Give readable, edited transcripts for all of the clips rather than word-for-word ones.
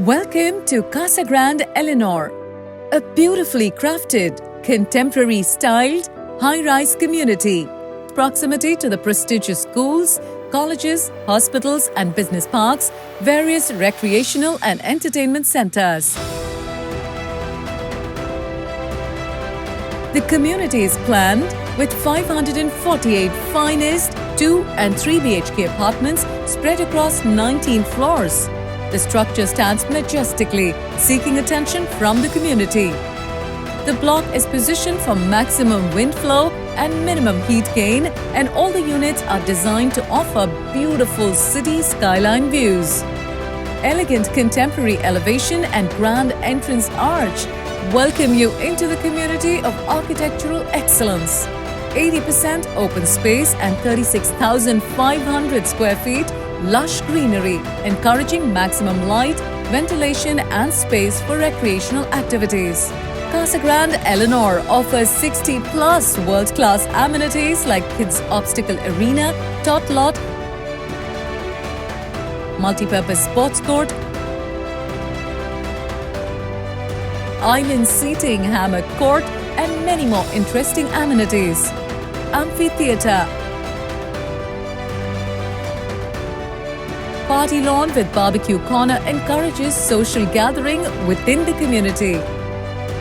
Welcome to Casa Grande Eleanor, a beautifully crafted, contemporary-styled, high-rise community. Proximity to the prestigious schools, colleges, hospitals and business parks, various recreational and entertainment centers. The community is planned with 548 finest 2 and 3 BHK apartments spread across 19 floors. The structure stands majestically, seeking attention from the community. The block is positioned for maximum wind flow and minimum heat gain, and all the units are designed to offer beautiful city skyline views. Elegant contemporary elevation and grand entrance arch welcome you into the community of architectural excellence. 80% open space and 36,500 square feet lush greenery, encouraging maximum light, ventilation and space for recreational activities. Casa Grande Eleanor offers 60-plus world-class amenities like kids' obstacle arena, tot lot, multi-purpose sports court, island seating, hammock court and many more interesting amenities. Amphitheatre, party lawn with barbecue corner encourages social gathering within the community.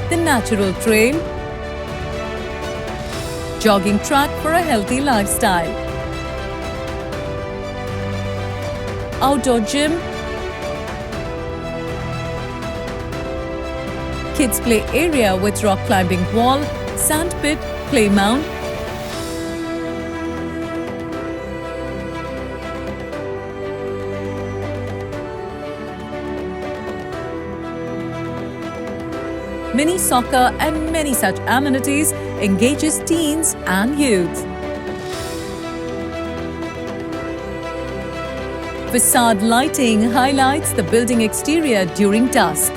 The natural trail, jogging track for a healthy lifestyle, outdoor gym, kids play area with rock climbing wall, sand pit, play mount, mini soccer and many such amenities engages teens and youth. Facade lighting highlights the building exterior during dusk.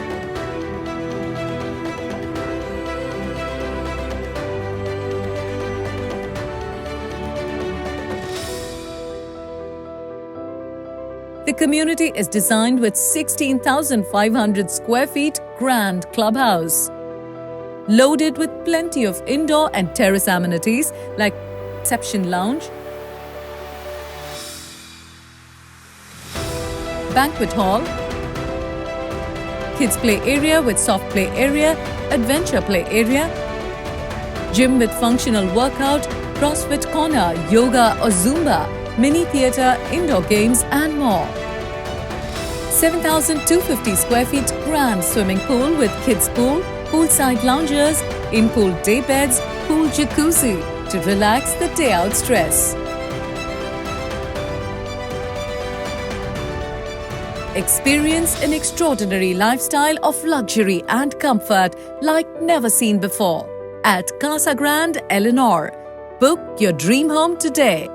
The community is designed with 16,500 square feet grand clubhouse, loaded with plenty of indoor and terrace amenities like reception lounge, banquet hall, kids play area with soft play area, adventure play area, gym with functional workout, CrossFit corner, yoga or Zumba, mini theatre, indoor games and more. 7,250 square feet grand swimming pool with kids pool, poolside loungers, in-pool day beds, pool jacuzzi to relax the day out stress. Experience an extraordinary lifestyle of luxury and comfort like never seen before at Casa Grande Eleanor. Book your dream home today.